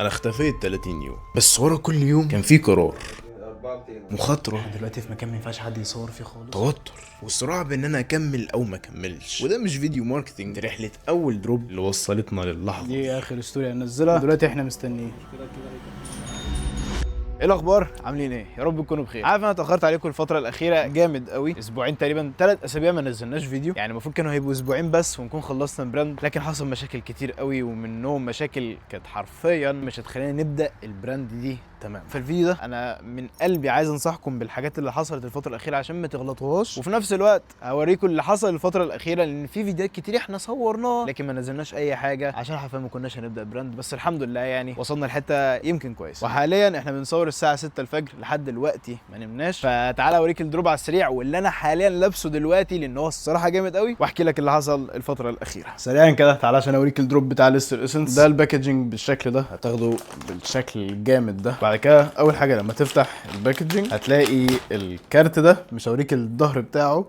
انا اختفيت 30 يوم، بس ورا كل يوم كان في قرار، مخاطرة. دلوقتي في مكان ما ينفعش حد يصور فيه خالص، توتر والصراع بين ان انا اكمل او ما اكملش. وده مش فيديو ماركتينج، دي رحلة اول دروب اللي وصلتنا للحظة دي اخر ستوري هنزلها. دلوقتي احنا مستنيين. ايه الاخبار؟ عاملين ايه؟ يا رب تكونوا بخير. عارف انا اتاخرت عليكم الفتره الاخيره جامد قوي، اسبوعين تقريبا، 3 اسابيع ما نزلناش فيديو. يعني المفروض كانوا هيبقوا اسبوعين بس ونكون خلصنا البراند، لكن حصل مشاكل كتير قوي، ومنهم مشاكل كانت حرفيا مش هتخلينا نبدا البراند دي تمام. في الفيديو ده انا من قلبي عايز انصحكم بالحاجات اللي حصلت الفتره الاخيره عشان ما تغلطوهاش، وفي نفس الوقت هوريكم اللي حصل الفتره الاخيره، لان في فيديوهات كتير احنا صورناها لكن ما نزلناش اي حاجه عشان حرفيا ما كناش هنبدا براند. بس الحمد لله يعني وصلنا لحته يمكن كويس. وحاليا احنا بنصور الساعه 6 الفجر، لحد دلوقتي ما نمناش. فتعالى اوريك الدروب على السريع واللي انا حاليا لابسه دلوقتي، لان هو الصراحه جامد قوي، واحكي لك اللي حصل الفتره الاخيره سريعا كده. تعالى عشان اوريك الدروب بتاع ليستر اسنس. ده الباكجينج بالشكل ده، هتاخده بالشكل الجامد ده. بعد كده اول حاجه لما تفتح الباكجينج هتلاقي الكارت ده، مش هوريك الظهر بتاعه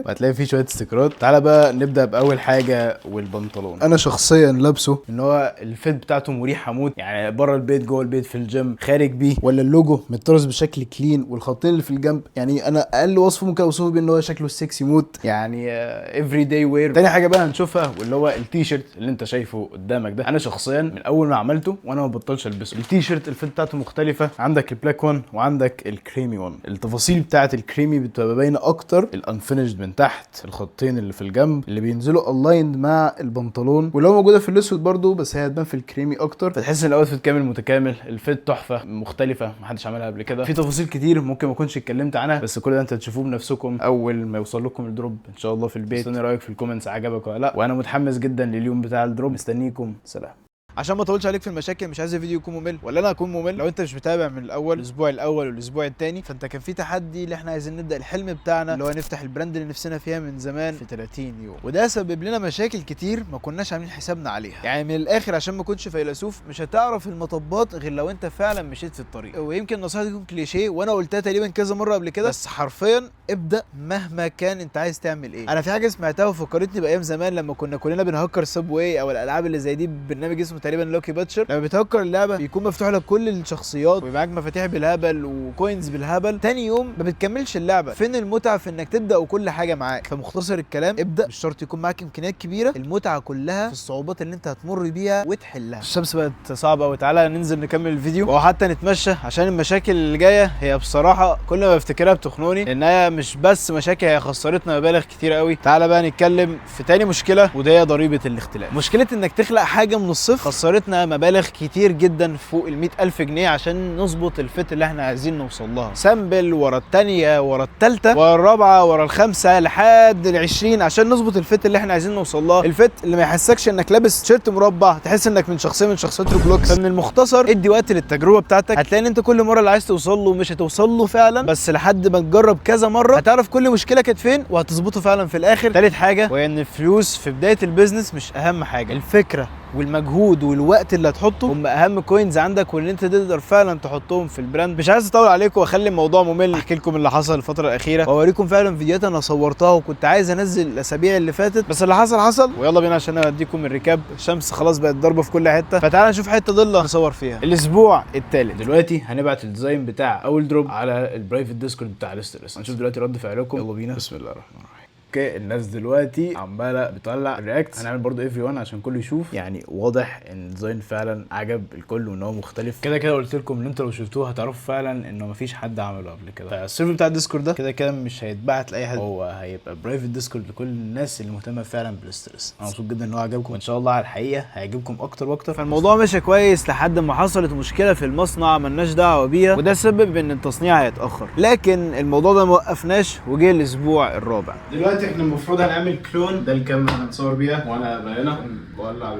وهتلاقي فيه شويه استيكرات. تعالى بقى نبدا باول حاجه، والبنطلون انا شخصيا لابسه، ان هو الفيت بتاعته مريحه موت، يعني بره البيت جوه البيت في الجيم خارج بيه. ولا اللوجو متطرز بشكل كلين، والخطين اللي في الجنب يعني انا اقل وصفه ممكن اوصفه بيه ان هو شكله سكسي موت، يعني افري داي وير. تاني حاجه بقى هنشوفها، واللي هو التيشيرت اللي انت شايفه قدامك ده. انا شخصيا من اول ما عملته وانا ما بطلش البسه. التيشيرت الفيت بتاعته مختلفه، عندك البلاك 1 وعندك الكريمي 1. التفاصيل بتاعه الكريمي بتبقى باينه اكتر، الانفينيشد من تحت، الخطين اللي في الجنب اللي بينزلوا الايند مع البنطلون، ولو موجوده في الاسود برده بس هي هتبان في الكريمي اكتر، فتحس ان الاوتفيت كامل متكامل. الفيت تحفه مختلفه محدش عملها قبل كده. في تفاصيل كتير ممكن ما اكونش اتكلمت عنها، بس كل ده انت تشوفوه بنفسكم اول ما يوصل لكم الدروب ان شاء الله في البيت. استني رايك في الكومنتس، عجبك ولا لا؟ وانا متحمس جدا لليوم بتاع الدروب. مستنيكم. سلام. عشان ما اطولش عليك في المشاكل، مش عايز الفيديو يكون ممل ولا انا اكون ممل. لو انت مش متابع من الاول، الاسبوع الاول والاسبوع الثاني، فانت كان في تحدي اللي احنا عايزين نبدا الحلم بتاعنا، اللي هو نفتح البراند اللي نفسنا فيها من زمان في 30 يوم. وده سبب لنا مشاكل كتير ما كناش عاملين حسابنا عليها. يعني من الاخر عشان ما اكونش فيلسوف، مش هتعرف المطبات غير لو انت فعلا مشيت في الطريق. ويمكن النصيحه دي تكون كليشيه وانا قلتها تقريبا كذا مره قبل كده، بس حرفيا ابدا مهما كان انت عايز تعمل ايه. انا في حاجه سمعتها وفكرتني بايام زمان لما كنا كلنا بنهكر سبواي او الالعاب اللي زي دي، برنامج اسمه تقريبا لوكي باتشر. لما بتهكر اللعبه بيكون مفتوح لك كل الشخصيات ومعاك مفاتيح بالهبل وكوينز بالهبل، تاني يوم ما بتكملش اللعبه. فين المتعه في انك تبدا وكل حاجه معاك؟ فمختصر الكلام، ابدا، مش شرط يكون معاك امكانيات كبيره، المتعه كلها في الصعوبات اللي انت هتمر بيها وتحلها. الشمس بقت صعبه قوي، تعالى ننزل نكمل الفيديو او حتى نتمشى، عشان المشاكل اللي جايه هي بصراحه كل ما بفتكرها بتخنقني، لانها مش بس مشاكل، هي خسرتنا مبالغ كتير قوي. تعالى بقى نتكلم في تاني مشكله، وده هي ضريبه الاختلاف. مشكله انك تخلق حاجه من الصفر خسرتنا مبالغ كتير جدا، فوق ال 100,000 جنيه، عشان نظبط الفت اللي احنا عايزين نوصل لها. سامبل ورا الثانيه ورا الثالثه ورا الرابعه ورا الخامسه لحد ال20 عشان نظبط الفت اللي احنا عايزين نوصل لها. الفت اللي ما يحسكش انك لابس تيشيرت مربع، تحس انك من شخصيه من شخصيات روبلوكس. فمن المختصر ادي وقت للتجربه بتاعتك، هتلاقي ان انت كل مره اللي عايز توصل له مش هتوصل له فعلا، بس لحد ما تجرب كذا مره هتعرف كل مشكله كانت فين وهتظبطه فعلا في الاخر. ثالث حاجه وهي ان الفلوس في بدايه البيزنس مش اهم حاجه، الفكره والمجهود والوقت اللي هتحطه هم اهم كوينز عندك، واللي انت تقدر فعلا تحطهم في البراند. مش عايز اطول عليكم واخلي الموضوع ممل، احكي لكم اللي حصل الفتره الاخيره واوريكم فعلا فيديوهات انا صورتها وكنت عايز انزل الاسابيع اللي فاتت، بس اللي حصل. ويلا بينا عشان اديكم الريكاب. الشمس خلاص بقت ضاربه في كل حته، فتعالى نشوف حته ضله نصور فيها. الاسبوع الثالث دلوقتي هنبعت الديزاين بتاع اول دروب على البرايفت ديسكورد بتاع ليستر. هنشوف دلوقتي رد فعلكم. يلا بينا. بسم الله الرحمن الرحيم. اوكي، الناس دلوقتي عماله بتطلع رياكت، هنعمل برضو افري وان عشان كله يشوف. يعني واضح ان الديزاين فعلا عجب الكل وان هو مختلف. كده قلت لكم ان انتوا لو شفتوه هتعرفوا فعلا انه مفيش حد عمله قبل كده. فالسيرفر بتاع الديسكورد ده كده مش هيتبعت لاي حد، هو هيبقى برايفت ديسكورد لكل الناس اللي مهتمه فعلا بالستريس. انا مبسوط جدا ان هو عجبكم، وان شاء الله على الحقيقه هيعجبكم اكتر واكتر. فالموضوع ماشي كويس لحد ما حصلت مشكله في المصنع مالناش دعوه بيها، وده سبب ان التصنيع هيتاخر، لكن الموضوع ده ما وقفناش وجه الاسبوع الرابع. دلوقتي احنا المفروض هنعمل كلون، ده الكاميرا هنصور بيها، وانا بقى هنا بولع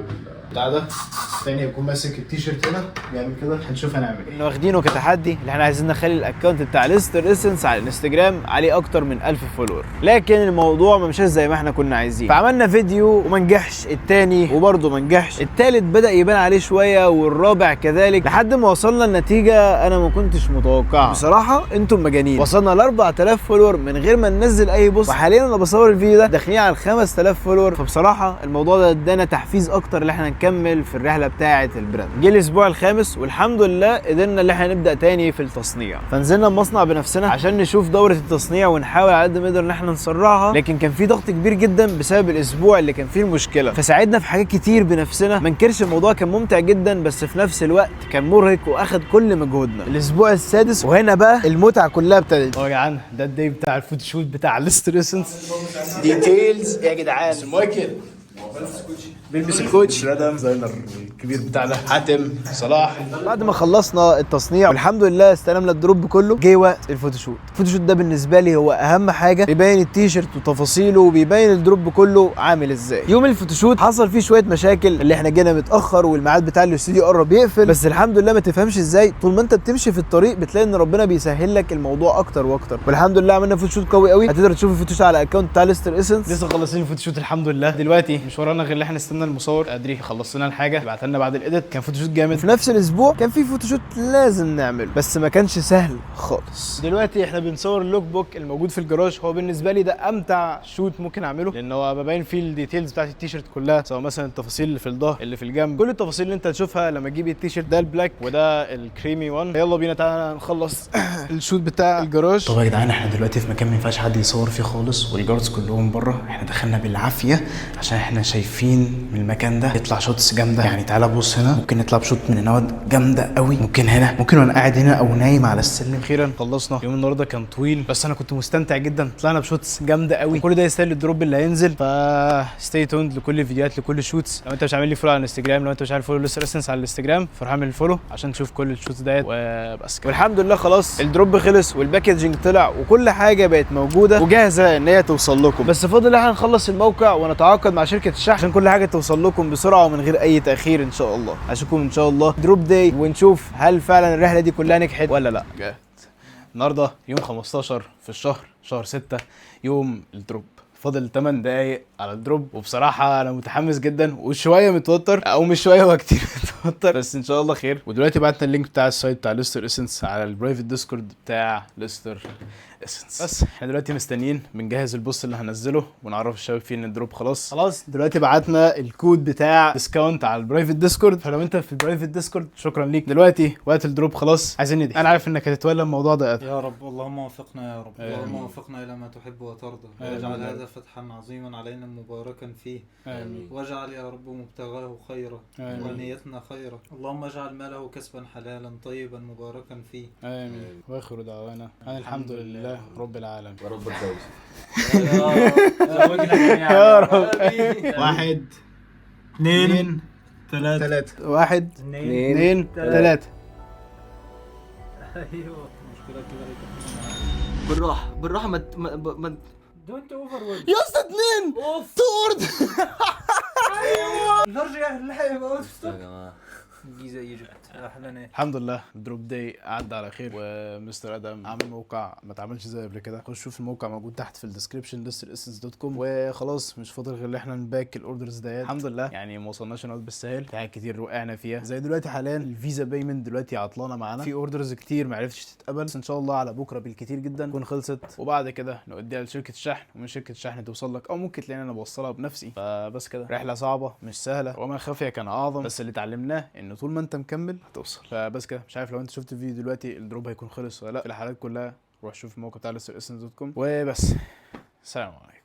البتاع ده، الثاني يكون ماسك التيشيرت هنا بيعمل كده. هنشوف هنعمل ايه. احنا واخدينه كتحدي اللي احنا عايزين نخلي الاكونت بتاع ليستر اسنس على الانستجرام عليه اكتر من 1000 فولور، لكن الموضوع ما مشاش زي ما احنا كنا عايزين. فعملنا فيديو وما نجحش، الثاني وبرده ما نجحش، الثالث بدا يبان عليه شويه، والرابع كذلك، لحد ما وصلنا لنتيجه انا ما كنتش متوقعها بصراحه. انتم مجانين، وصلنا ل 4000 فولور من غير ما ننزل اي بوست، وحاليا انا بصور الفيديو ده داخلين على 5000 فولور. فبصراحه الموضوع ده ادانا تحفيز اكتر اللي احنا ونكمل في الرحله بتاعه البراند. جه الاسبوع الخامس والحمد لله قدرنا ان احنا نبدا تاني في التصنيع، فنزلنا المصنع بنفسنا عشان نشوف دوره التصنيع ونحاول على قد ما نقدر ان احنا نسرعها، لكن كان في ضغط كبير جدا بسبب الاسبوع اللي كان فيه المشكله، فساعدنا في حاجات كتير بنفسنا. ما انكرش الموضوع كان ممتع جدا بس في نفس الوقت كان مرهق واخد كل مجهودنا. الاسبوع السادس وهنا بقى المتعه كلها ابتدت. يا جدعان ده الداي بتاع الفوتوشوت بتاع ليستر اسنس. ديتيلز يا جدعان. مايكل بيلبس الكوتش ده ديزاينر الكبير بتاعنا حاتم صلاح. بعد ما خلصنا التصنيع والحمد لله استلمنا الدروب كله، جه وقت الفوتوشوت. الفوتوشوت ده بالنسبه لي هو اهم حاجه، بيبين التيشيرت وتفاصيله وبيبين الدروب كله عامل ازاي. يوم الفوتوشوت حصل فيه شويه مشاكل، اللي احنا جينا متاخر والميعاد بتاع الاستوديو قرب يقفل، بس الحمد لله ما تفهمش ازاي طول ما انت بتمشي في الطريق بتلاقي ان ربنا بيسهل لك الموضوع اكتر واكتر، والحمد لله عملنا فوتوشوت قوي قوي. هتقدر تشوف الفوتوشوت على الاكونت بتاع ليستر اسنس. لسه خلصين الفوتوشوت الحمد لله. دلوقتي مش ورانا غير ان احنا نستنى المصور ادري خلص لنا الحاجه بعت لنا بعد الايديت. كان فوتوشوت جامد. في نفس الاسبوع كان في فوتوشوت لازم نعمله بس ما كانش سهل خالص. دلوقتي احنا بنصور اللوك بوك الموجود في الجراج. هو بالنسبه لي ده امتع شوت ممكن اعمله، لان هو ببين فيه الديتيلز بتاعت التيشيرت كلها، سواء مثلا التفاصيل اللي في الظهر اللي في الجنب، كل التفاصيل اللي انت هتشوفها لما تجيب التيشيرت. ده البلاك وده الكريمي وان. يلا بينا تعالى نخلص الشوت بتاع الجراج. طبعا يا جدعان احنا دلوقتي في مكان ما ينفعش حد يصور فيه خالص والجاردز كلهم بره. احنا دخلنا بالعافيه عشان احنا شايفين من المكان ده يطلع شوتس جامده. يعني تعالى بص هنا، ممكن نطلع بشوت من هنا جامده قوي، ممكن هنا، ممكن وانا قاعد هنا او نايم على السلم. اخيرا خلصنا. يوم النهارده كان طويل بس انا كنت مستمتع جدا. طلعنا بشوتس جامده قوي، كل ده يستاهل الدروب اللي هينزل. ستي توند لكل الفيديوهات لكل الشوتس. لو انت مش عامل لي فولو على الانستجرام، لو انت مش عامل فولو ليستر اسنس على الانستجرام، فروح اعمل فولو عشان تشوف كل الشوتس ديت وبس كده. والحمد لله خلاص الدروب خلص والباكجينج طلع وكل حاجه بقت موجوده وجاهزه ان هي توصل لكم، بس فاضل احنا نخلص الموقع ونتعاقد مع شركه الشحن عشان كل حاجه توصل لكم بسرعه ومن غير اي تاخير ان شاء الله. اشوفكم ان شاء الله دروب داي ونشوف هل فعلا الرحله دي كلها نجحت ولا لا. النهارده يوم 15 في الشهر، شهر 6، يوم الدروب. فاضل 8 دقايق على الدروب وبصراحه انا متحمس جدا وشويه متوتر، او مش شويه هو كتير متوتر، بس ان شاء الله خير. ودلوقتي بعتنا اللينك بتاع السايت بتاع ليستر اسنس على البرايفت ديسكورد بتاع ليستر اسنس. بس احنا دلوقتي مستنيين بنجهز البوست اللي هننزله ونعرف الشباب فيه ان الدروب خلاص. دلوقتي بعتنا الكود بتاع ديسكاونت على البرايفت ديسكورد، فلو انت في البرايفت ديسكورد شكرا ليك. دلوقتي وقت الدروب خلاص، عايزين ندي. انا عارف انك هتتولى الموضوع ده يا رب. اللهم وفقنا يا رب. اللهم وفقنا الى ما تحب وترضى، واجعل هذا فتحا عظيما علينا مباركا فيه. آمين. واجعل يا رب مبتغاه خيرا ونيتنا خيرا. اللهم اجعل ماله كسبا حلالا طيبا مباركا فيه. امين. واخر دعوانا ان الحمد لله رب العالمين. ورب الجوز. يا رب. 1 2 3 1 2 3. ايوه مشكلة كده. بالراحه ما دونت اوفر وورد يا اسطى 2 تورد. نرجع اللعب اوت يا جماعه. جيزه ايجيبت. اهلا. الحمد لله الدروب داي عدى على خير، ومستر ادم عامل موقع ما اتعملش زي قبل كده. خش شوف الموقع موجود تحت في الديسكربشن listeressence.com. وخلاص مش فاضل غير ان احنا نباك الاوردرز ديت. الحمد لله يعني ما وصلناش نقعد بالسهل، في حاجات كتير وقعنا فيها، زي دلوقتي حاليا الفيزا بايمنت دلوقتي عطلانه معانا، في اوردرز كتير ما عرفتش تتقبل، بس ان شاء الله على بكره بالكتير جدا تكون خلصت، وبعد كده نوديها لشركه الشحن ومن شركه الشحن توصل لك، او ممكن تلاقيني انا بوصلها بنفسي. فبس كده، رحله صعبه مش سهله وما خفي كان اعظم، بس اللي اتعلمناه ان طول ما انت مكمل هتوصل. فبس كده، مش عارف لو انت شفت الفيديو دلوقتي الدروب هيكون خلص ولا لا. في الحالات كلها روح شوف الموقع بتاع listeressence.com وبس. سلام عليكم.